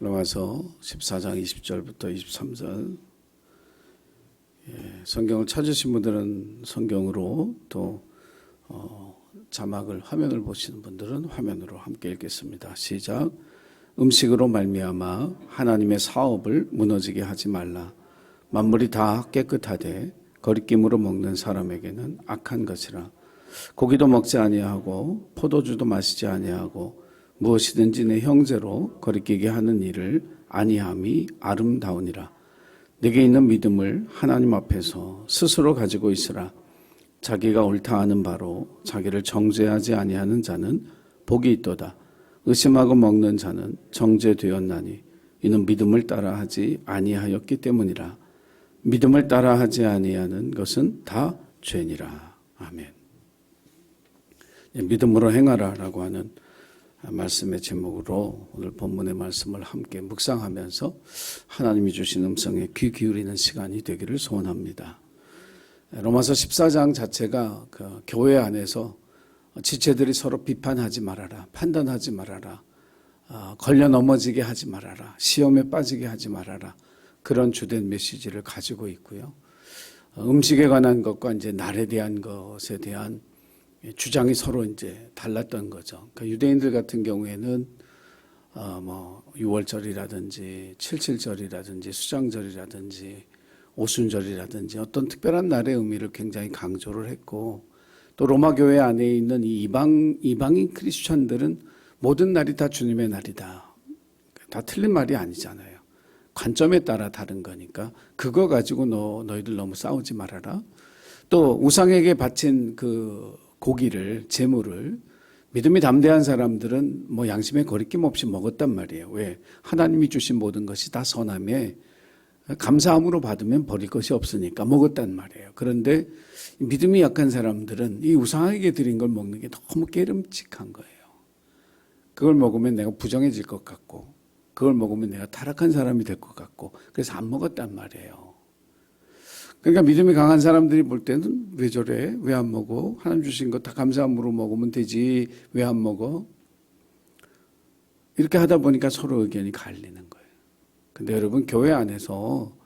로마서 14장 20절부터 23절. 성경을 찾으신 분들은 성경으로 또 자막을 화면을 보시는 분들은 화면으로 함께 읽겠습니다. 시작. 음식으로 말미암아 하나님의 사업을 무너지게 하지 말라. 만물이 다 깨끗하되 거리낌으로 먹는 사람에게는 악한 것이라. 고기도 먹지 아니하고 포도주도 마시지 아니하고 무엇이든지 내 형제로 거리끼게 하는 일을 아니함이 아름다우니라. 내게 있는 믿음을 하나님 앞에서 스스로 가지고 있으라. 자기가 옳다 하는 바로 자기를 정죄하지 아니하는 자는 복이 있도다. 의심하고 먹는 자는 정죄되었나니 이는 믿음을 따라하지 아니하였기 때문이라. 믿음을 따라하지 아니하는 것은 다 죄니라. 아멘. 믿음으로 행하라라고 하는 말씀의 제목으로 오늘 본문의 말씀을 함께 묵상하면서 하나님이 주신 음성에 귀 기울이는 시간이 되기를 소원합니다. 로마서 14장 자체가 그 교회 안에서 지체들이 서로 비판하지 말아라, 판단하지 말아라, 걸려 넘어지게 하지 말아라, 시험에 빠지게 하지 말아라, 그런 주된 메시지를 가지고 있고요. 음식에 관한 것과 이제 날에 대한 것에 대한 주장이 서로 이제 달랐던 거죠. 그러니까 유대인들 같은 경우에는 6월절이라든지 77절이라든지 수장절이라든지 오순절이라든지 어떤 특별한 날의 의미를 굉장히 강조를 했고, 또 로마 교회 안에 있는 이 이방인 크리스천들은 모든 날이 다 주님의 날이다. 다 틀린 말이 아니잖아요. 관점에 따라 다른 거니까 그거 가지고 너희들 너무 싸우지 말아라. 또 우상에게 바친 그 고기를, 제물을 믿음이 담대한 사람들은 양심에 거리낌 없이 먹었단 말이에요. 왜? 하나님이 주신 모든 것이 다 선함에 감사함으로 받으면 버릴 것이 없으니까 먹었단 말이에요. 그런데 믿음이 약한 사람들은 이 우상에게 드린 걸 먹는 게 너무 깨름칙한 거예요. 그걸 먹으면 내가 부정해질 것 같고, 그걸 먹으면 내가 타락한 사람이 될 것 같고, 그래서 안 먹었단 말이에요. 그러니까 믿음이 강한 사람들이 볼 때는 왜 저래? 왜 안 먹어? 하나님 주신 거 다 감사함으로 먹으면 되지. 왜 안 먹어? 이렇게 하다 보니까 서로 의견이 갈리는 거예요. 근데 여러분, 교회 안에서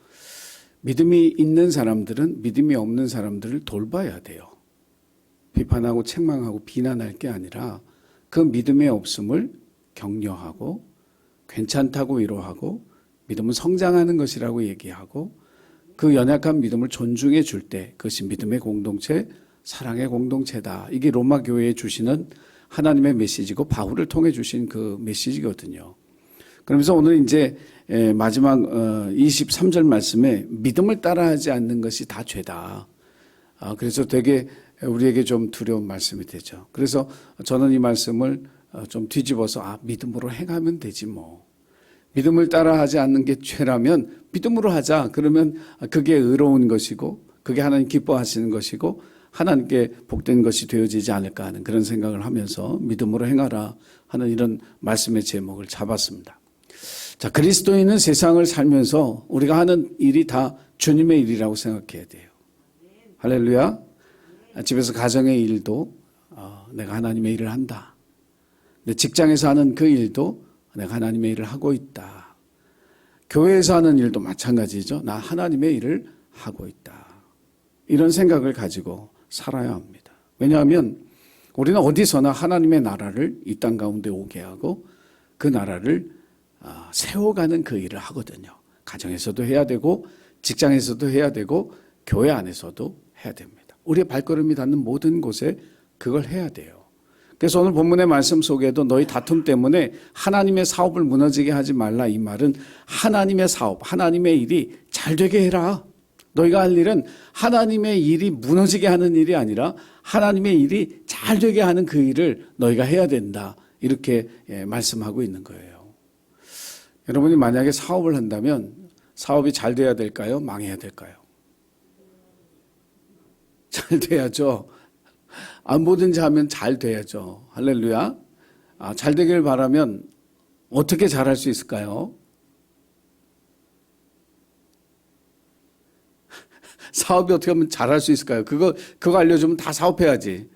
믿음이 있는 사람들은 믿음이 없는 사람들을 돌봐야 돼요. 비판하고 책망하고 비난할 게 아니라 그 믿음의 없음을 격려하고 괜찮다고 위로하고 믿음은 성장하는 것이라고 얘기하고 그 연약한 믿음을 존중해 줄 때 그것이 믿음의 공동체, 사랑의 공동체다. 이게 로마 교회에 주시는 하나님의 메시지고 바울을 통해 주신 그 메시지거든요. 그러면서 오늘 이제 마지막 23절 말씀에 믿음을 따라하지 않는 것이 다 죄다. 그래서 되게 우리에게 좀 두려운 말씀이 되죠. 그래서 저는 이 말씀을 좀 뒤집어서 믿음으로 행하면 되지 뭐. 믿음을 따라하지 않는 게 죄라면 믿음으로 하자. 그러면 그게 의로운 것이고 그게 하나님 기뻐하시는 것이고 하나님께 복된 것이 되어지지 않을까 하는 그런 생각을 하면서 믿음으로 행하라 하는 이런 말씀의 제목을 잡았습니다. 자, 그리스도인은 세상을 살면서 우리가 하는 일이 다 주님의 일이라고 생각해야 돼요. 할렐루야. 집에서 가정의 일도 내가 하나님의 일을 한다. 내 직장에서 하는 그 일도 내가 하나님의 일을 하고 있다. 교회에서 하는 일도 마찬가지죠. 나 하나님의 일을 하고 있다. 이런 생각을 가지고 살아야 합니다. 왜냐하면 우리는 어디서나 하나님의 나라를 이 땅 가운데 오게 하고 그 나라를 세워가는 그 일을 하거든요. 가정에서도 해야 되고 직장에서도 해야 되고 교회 안에서도 해야 됩니다. 우리의 발걸음이 닿는 모든 곳에 그걸 해야 돼요. 그래서 오늘 본문의 말씀 속에도 너희 다툼 때문에 하나님의 사업을 무너지게 하지 말라, 이 말은 하나님의 사업, 하나님의 일이 잘 되게 해라. 너희가 할 일은 하나님의 일이 무너지게 하는 일이 아니라 하나님의 일이 잘 되게 하는 그 일을 너희가 해야 된다. 이렇게 말씀하고 있는 거예요. 여러분이 만약에 사업을 한다면 사업이 잘 돼야 될까요? 망해야 될까요? 잘 돼야죠. 뭐든지 하면 잘 돼야죠. 할렐루야. 잘 되길 바라면 어떻게 잘할 수 있을까요? 사업이 어떻게 하면 잘할 수 있을까요? 그거 알려주면 다 사업해야지.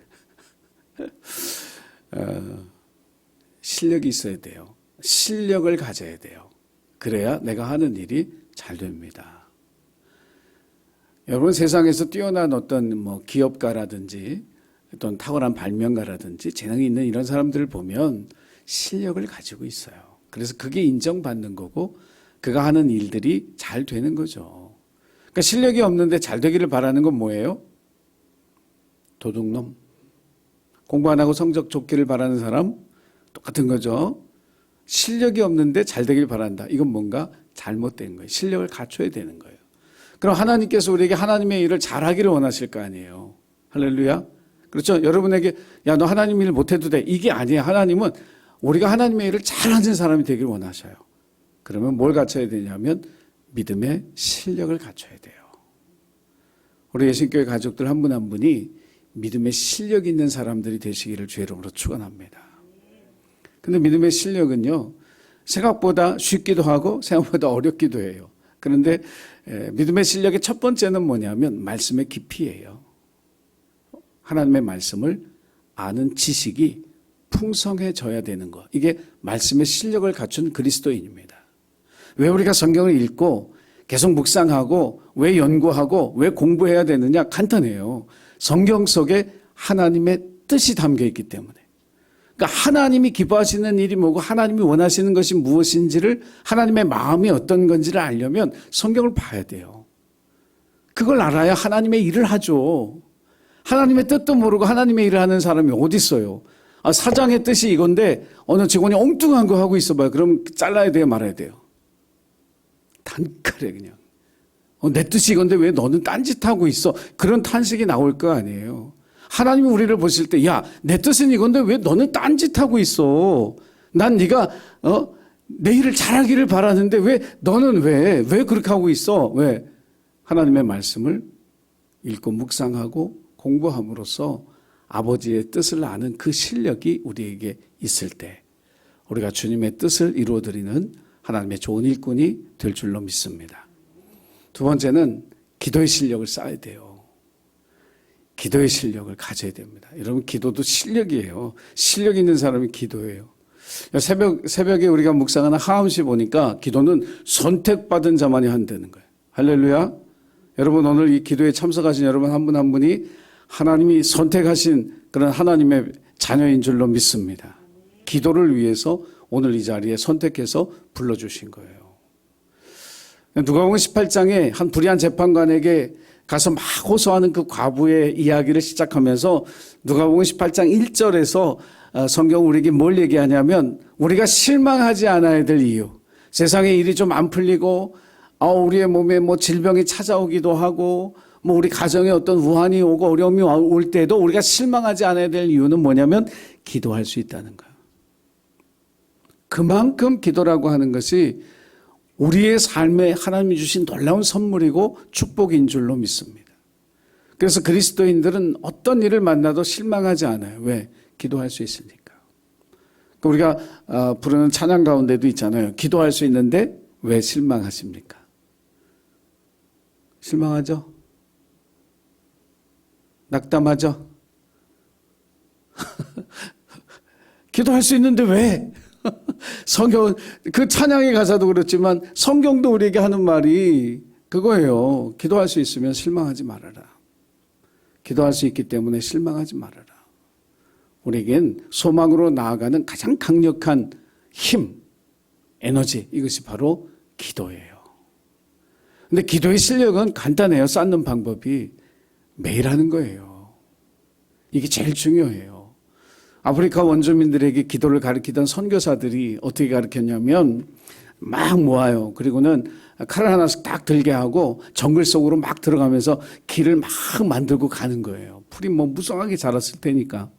실력이 있어야 돼요. 실력을 가져야 돼요. 그래야 내가 하는 일이 잘 됩니다. 여러분, 세상에서 뛰어난 어떤 기업가라든지 어떤 탁월한 발명가라든지 재능이 있는 이런 사람들을 보면 실력을 가지고 있어요. 그래서 그게 인정받는 거고 그가 하는 일들이 잘 되는 거죠. 그러니까 실력이 없는데 잘 되기를 바라는 건 뭐예요? 도둑놈. 공부 안 하고 성적 좋기를 바라는 사람 똑같은 거죠. 실력이 없는데 잘 되길 바란다. 이건 뭔가 잘못된 거예요. 실력을 갖춰야 되는 거예요. 그럼 하나님께서 우리에게 하나님의 일을 잘하기를 원하실 거 아니에요. 할렐루야. 그렇죠? 여러분에게 야, 너 하나님 일 못해도 돼. 이게 아니에요. 하나님은 우리가 하나님의 일을 잘하는 사람이 되길 원하셔요. 그러면 뭘 갖춰야 되냐면 믿음의 실력을 갖춰야 돼요. 우리 예신교회 가족들 한 분 한 분이 믿음의 실력 있는 사람들이 되시기를 주의 이름으로 축원합니다. 근데 믿음의 실력은요, 생각보다 쉽기도 하고 생각보다 어렵기도 해요. 그런데 믿음의 실력의 첫 번째는 뭐냐면 말씀의 깊이예요. 하나님의 말씀을 아는 지식이 풍성해져야 되는 것. 이게 말씀의 실력을 갖춘 그리스도인입니다. 왜 우리가 성경을 읽고 계속 묵상하고 왜 연구하고 왜 공부해야 되느냐? 간단해요. 성경 속에 하나님의 뜻이 담겨 있기 때문에. 그러니까 하나님이 기뻐하시는 일이 뭐고 하나님이 원하시는 것이 무엇인지를 하나님의 마음이 어떤 건지를 알려면 성경을 봐야 돼요. 그걸 알아야 하나님의 일을 하죠. 하나님의 뜻도 모르고 하나님의 일을 하는 사람이 어디 있어요? 사장의 뜻이 이건데 어느 직원이 엉뚱한 거 하고 있어봐요. 그럼 잘라야 돼요, 말아야 돼요? 단칼에 그냥. 내 뜻이 이건데 왜 너는 딴짓하고 있어? 그런 탄식이 나올 거 아니에요. 하나님이 우리를 보실 때, 야, 내 뜻은 이건데 왜 너는 딴짓하고 있어? 난 네가 내 일을 잘하기를 바라는데 왜 너는 왜 그렇게 하고 있어? 왜? 하나님의 말씀을 읽고 묵상하고 공부함으로써 아버지의 뜻을 아는 그 실력이 우리에게 있을 때 우리가 주님의 뜻을 이루어드리는 하나님의 좋은 일꾼이 될 줄로 믿습니다. 두 번째는 기도의 실력을 쌓아야 돼요. 기도의 실력을 가져야 됩니다. 여러분, 기도도 실력이에요. 실력 있는 사람이 기도예요. 새벽에 우리가 묵상하는 하함시 보니까 기도는 선택받은 자만이 한다는 거예요. 할렐루야. 여러분, 오늘 이 기도에 참석하신 여러분 한 분 한 분이 하나님이 선택하신 그런 하나님의 자녀인 줄로 믿습니다. 기도를 위해서 오늘 이 자리에 선택해서 불러주신 거예요. 누가복음 18장에 한 불의한 재판관에게 가서 막 호소하는 그 과부의 이야기를 시작하면서 누가복음 18장 1절에서 성경 우리에게 뭘 얘기하냐면 우리가 실망하지 않아야 될 이유. 세상에 일이 좀 안 풀리고 우리의 몸에 질병이 찾아오기도 하고 우리 가정에 어떤 우환이 오고 어려움이 올 때도 우리가 실망하지 않아야 될 이유는 뭐냐면 기도할 수 있다는 거예요. 그만큼 기도라고 하는 것이 우리의 삶에 하나님이 주신 놀라운 선물이고 축복인 줄로 믿습니다. 그래서 그리스도인들은 어떤 일을 만나도 실망하지 않아요. 왜? 기도할 수 있으니까. 우리가 부르는 찬양 가운데도 있잖아요. 기도할 수 있는데 왜 실망하십니까? 실망하죠? 낙담하죠? 기도할 수 있는데 왜? 성경, 그 찬양의 가사도 그렇지만 성경도 우리에게 하는 말이 그거예요. 기도할 수 있으면 실망하지 말아라. 기도할 수 있기 때문에 실망하지 말아라. 우리에겐 소망으로 나아가는 가장 강력한 힘, 에너지, 이것이 바로 기도예요. 근데 기도의 실력은 간단해요. 쌓는 방법이 매일 하는 거예요. 이게 제일 중요해요. 아프리카 원주민들에게 기도를 가르치던 선교사들이 어떻게 가르쳤냐면 막 모아요. 그리고는 칼을 하나씩 딱 들게 하고 정글 속으로 막 들어가면서 길을 막 만들고 가는 거예요. 풀이 무성하게 자랐을 테니까.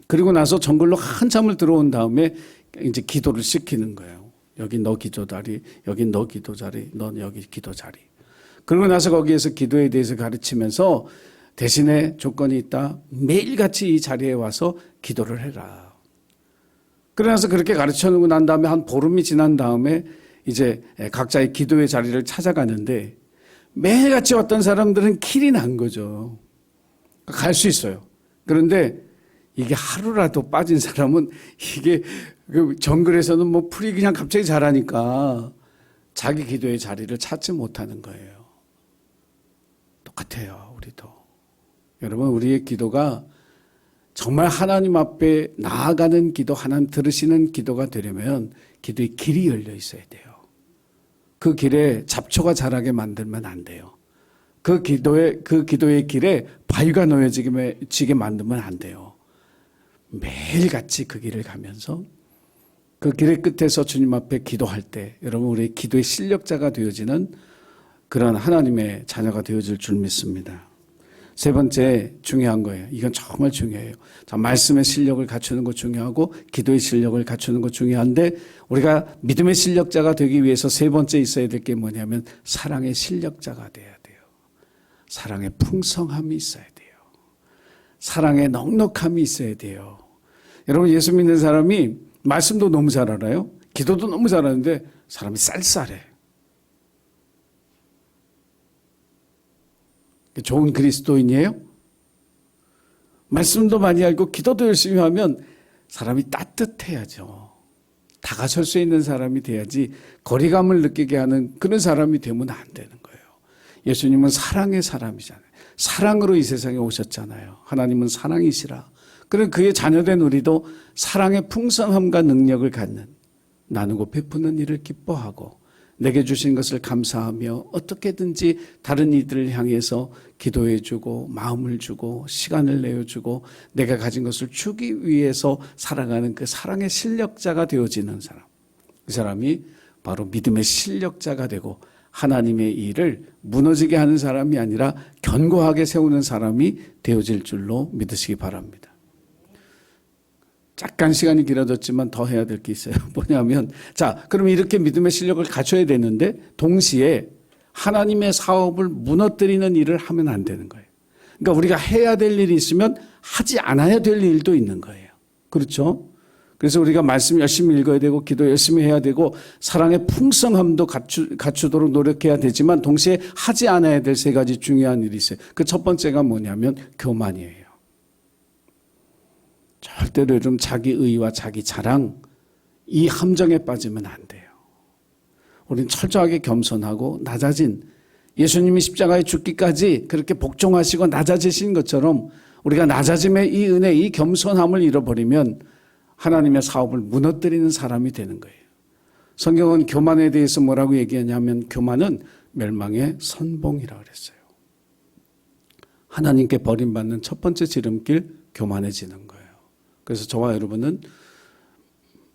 그리고 나서 정글로 한참을 들어온 다음에 이제 기도를 시키는 거예요. 여기 너 기도 자리, 여기 너 기도 자리, 넌 여기 기도 자리. 그러고 나서 거기에서 기도에 대해서 가르치면서 대신에 조건이 있다. 매일같이 이 자리에 와서 기도를 해라. 그러나서 그렇게 가르쳐주고 난 다음에 한 보름이 지난 다음에 이제 각자의 기도의 자리를 찾아가는데 매일같이 어떤 사람들은 kil이 난 거죠. 갈 수 있어요. 그런데 이게 하루라도 빠진 사람은 이게 정글에서는 풀이 그냥 갑자기 자라니까 자기 기도의 자리를 찾지 못하는 거예요. 똑같아요, 우리도. 여러분, 우리의 기도가 정말 하나님 앞에 나아가는 기도, 하나님 들으시는 기도가 되려면 기도의 길이 열려 있어야 돼요. 그 길에 잡초가 자라게 만들면 안 돼요. 그 기도의 길에 바위가 놓여지게 만들면 안 돼요. 매일같이 그 길을 가면서 그 길의 끝에서 주님 앞에 기도할 때 여러분 우리의 기도의 실력자가 되어지는 그런 하나님의 자녀가 되어질 줄 믿습니다. 세 번째 중요한 거예요. 이건 정말 중요해요. 자, 말씀의 실력을 갖추는 거 중요하고 기도의 실력을 갖추는 거 중요한데 우리가 믿음의 실력자가 되기 위해서 세 번째 있어야 될 게 뭐냐면 사랑의 실력자가 돼야 돼요. 사랑의 풍성함이 있어야 돼요. 사랑의 넉넉함이 있어야 돼요. 여러분 예수 믿는 사람이 말씀도 너무 잘 알아요. 기도도 너무 잘하는데 사람이 쌀쌀해. 좋은 그리스도인이에요? 말씀도 많이 알고 기도도 열심히 하면 사람이 따뜻해야죠. 다가설 수 있는 사람이 돼야지 거리감을 느끼게 하는 그런 사람이 되면 안 되는 거예요. 예수님은 사랑의 사람이잖아요. 사랑으로 이 세상에 오셨잖아요. 하나님은 사랑이시라. 그런 그의 자녀된 우리도 사랑의 풍성함과 능력을 갖는 나누고 베푸는 일을 기뻐하고 내게 주신 것을 감사하며 어떻게든지 다른 이들을 향해서 기도해주고 마음을 주고 시간을 내어주고 내가 가진 것을 주기 위해서 살아가는 그 사랑의 실력자가 되어지는 사람. 그 사람이 바로 믿음의 실력자가 되고 하나님의 일을 무너지게 하는 사람이 아니라 견고하게 세우는 사람이 되어질 줄로 믿으시기 바랍니다. 잠깐 시간이 길어졌지만 더 해야 될 게 있어요. 뭐냐면 자, 그럼 이렇게 믿음의 실력을 갖춰야 되는데 동시에 하나님의 사업을 무너뜨리는 일을 하면 안 되는 거예요. 그러니까 우리가 해야 될 일이 있으면 하지 않아야 될 일도 있는 거예요. 그렇죠? 그래서 우리가 말씀 열심히 읽어야 되고 기도 열심히 해야 되고 사랑의 풍성함도 갖추도록 노력해야 되지만 동시에 하지 않아야 될 세 가지 중요한 일이 있어요. 그 첫 번째가 뭐냐면 교만이에요. 절대로 좀 자기 의와 자기 자랑 이 함정에 빠지면 안 돼요. 우리는 철저하게 겸손하고 낮아진 예수님이 십자가에 죽기까지 그렇게 복종하시고 낮아지신 것처럼 우리가 낮아짐의 이 은혜, 이 겸손함을 잃어버리면 하나님의 사업을 무너뜨리는 사람이 되는 거예요. 성경은 교만에 대해서 뭐라고 얘기하냐면 교만은 멸망의 선봉이라고 그랬어요. 하나님께 버림받는 첫 번째 지름길 교만해지는 거예요. 그래서 저와 여러분은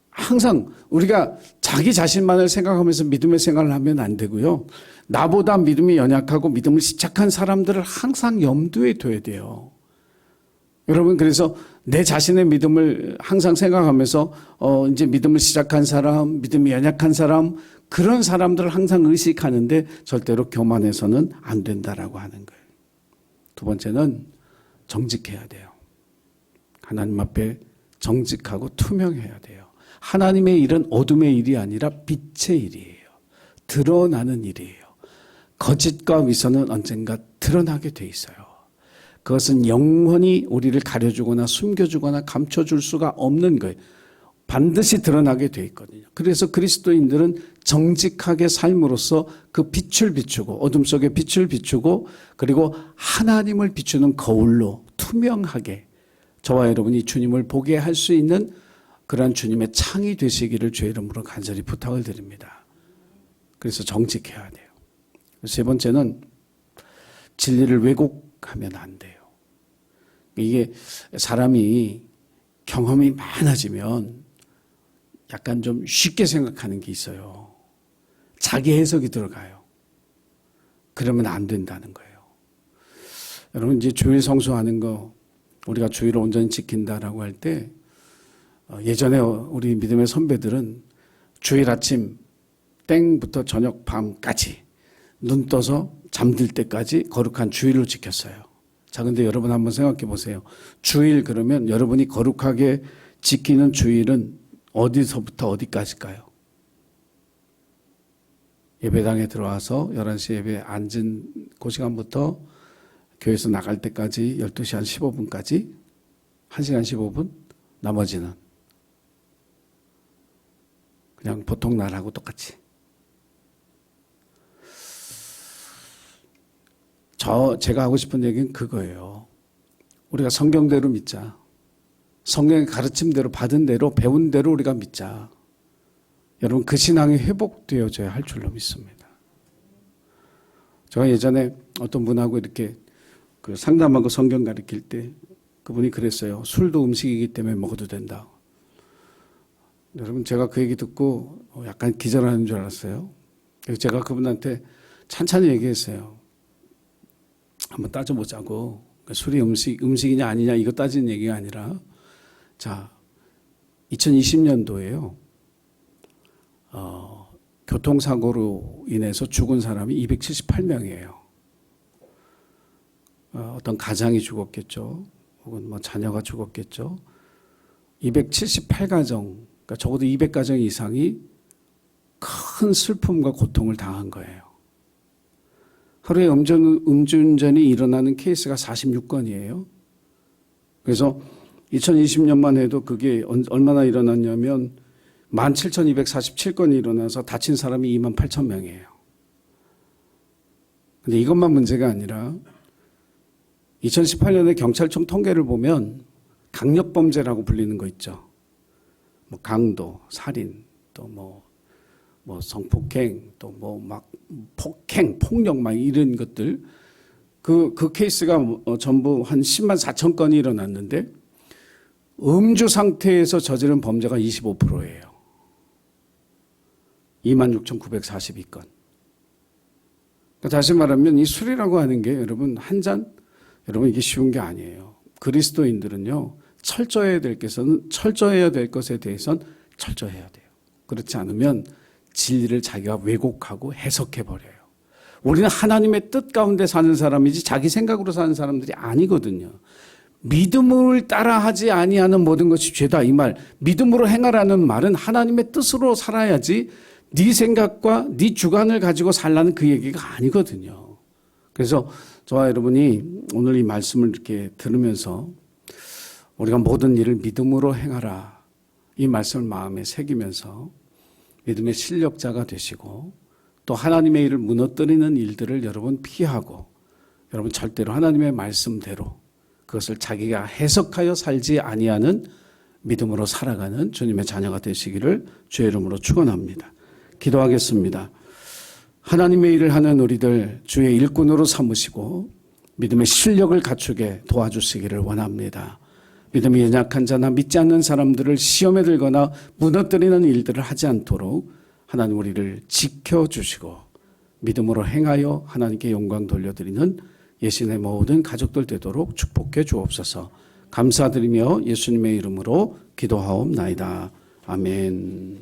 항상 우리가 자기 자신만을 생각하면서 믿음의 생활을 하면 안 되고요. 나보다 믿음이 연약하고 믿음을 시작한 사람들을 항상 염두에 둬야 돼요. 여러분 그래서 내 자신의 믿음을 항상 생각하면서 이제 믿음을 시작한 사람, 믿음이 연약한 사람 그런 사람들을 항상 의식하는데 절대로 교만해서는 안 된다라고 하는 거예요. 두 번째는 정직해야 돼요. 하나님 앞에 정직하고 투명해야 돼요. 하나님의 일은 어둠의 일이 아니라 빛의 일이에요. 드러나는 일이에요. 거짓과 위선은 언젠가 드러나게 돼 있어요. 그것은 영원히 우리를 가려주거나 숨겨주거나 감춰줄 수가 없는 거예요. 반드시 드러나게 돼 있거든요. 그래서 그리스도인들은 정직하게 삶으로써 그 빛을 비추고 어둠 속에 빛을 비추고 그리고 하나님을 비추는 거울로 투명하게 저와 여러분이 주님을 보게 할 수 있는 그러한 주님의 창이 되시기를 주의 이름으로 간절히 부탁을 드립니다. 그래서 정직해야 돼요. 세 번째는 진리를 왜곡하면 안 돼요. 이게 사람이 경험이 많아지면 약간 좀 쉽게 생각하는 게 있어요. 자기 해석이 들어가요. 그러면 안 된다는 거예요. 여러분 이제 주일 성수하는 거 우리가 주일을 온전히 지킨다라고 할 때 예전에 우리 믿음의 선배들은 주일 아침 땡부터 저녁 밤까지 눈 떠서 잠들 때까지 거룩한 주일을 지켰어요. 자, 근데 여러분 한번 생각해 보세요. 주일 그러면 여러분이 거룩하게 지키는 주일은 어디서부터 어디까지일까요? 예배당에 들어와서 11시 예배에 앉은 그 시간부터 교회에서 나갈 때까지 12시 한 15분까지 1시간 15분 나머지는 그냥 보통 날하고 똑같이 제가 하고 싶은 얘기는 그거예요. 우리가 성경대로 믿자. 성경의 가르침대로 받은 대로 배운 대로 우리가 믿자. 여러분 그 신앙이 회복되어져야 할 줄로 믿습니다. 제가 예전에 어떤 분하고 이렇게 그 상담하고 성경 가르칠 때 그분이 그랬어요. 술도 음식이기 때문에 먹어도 된다. 여러분 제가 그 얘기 듣고 약간 기절하는 줄 알았어요. 그래서 제가 그분한테 찬찬히 얘기했어요. 한번 따져보자고. 그러니까 술이 음식이냐 아니냐 이거 따지는 얘기가 아니라 자 2020년도에요. 교통사고로 인해서 죽은 사람이 278명이에요. 어떤 가장이 죽었겠죠. 혹은 뭐 자녀가 죽었겠죠. 278가정, 그러니까 적어도 200가정 이상이 큰 슬픔과 고통을 당한 거예요. 하루에 음주운전이 일어나는 케이스가 46건이에요. 그래서 2020년만 해도 그게 얼마나 일어났냐면 17,247건이 일어나서 다친 사람이 28,000명이에요. 근데 이것만 문제가 아니라 2018년에 경찰청 통계를 보면 강력범죄라고 불리는 거 있죠. 뭐 강도, 살인, 또 뭐 성폭행, 또 뭐 막 폭행, 폭력 막 이런 것들 그 케이스가 전부 한 10만 4천 건이 일어났는데 음주 상태에서 저지른 범죄가 25%예요. 26,942건. 그러니까 다시 말하면 이 술이라고 하는 게 여러분 한 잔, 여러분 이게 쉬운 게 아니에요. 그리스도인들은요 철저해야 될 것에 대해서는 철저해야 돼요. 그렇지 않으면 진리를 자기가 왜곡하고 해석해 버려요. 우리는 하나님의 뜻 가운데 사는 사람이지 자기 생각으로 사는 사람들이 아니거든요. 믿음을 따라하지 아니하는 모든 것이 죄다 이 말. 믿음으로 행하라는 말은 하나님의 뜻으로 살아야지 네 생각과 네 주관을 가지고 살라는 그 얘기가 아니거든요. 그래서 저와 여러분이 오늘 이 말씀을 이렇게 들으면서 우리가 모든 일을 믿음으로 행하라 이 말씀을 마음에 새기면서 믿음의 실력자가 되시고 또 하나님의 일을 무너뜨리는 일들을 여러분 피하고 여러분 절대로 하나님의 말씀대로 그것을 자기가 해석하여 살지 아니하는 믿음으로 살아가는 주님의 자녀가 되시기를 주의 이름으로 축원합니다. 기도하겠습니다. 하나님의 일을 하는 우리들 주의 일꾼으로 삼으시고 믿음의 실력을 갖추게 도와주시기를 원합니다. 믿음이 연약한 자나 믿지 않는 사람들을 시험에 들거나 무너뜨리는 일들을 하지 않도록 하나님 우리를 지켜주시고 믿음으로 행하여 하나님께 영광 돌려드리는 예신의 모든 가족들 되도록 축복해 주옵소서. 감사드리며 예수님의 이름으로 기도하옵나이다. 아멘.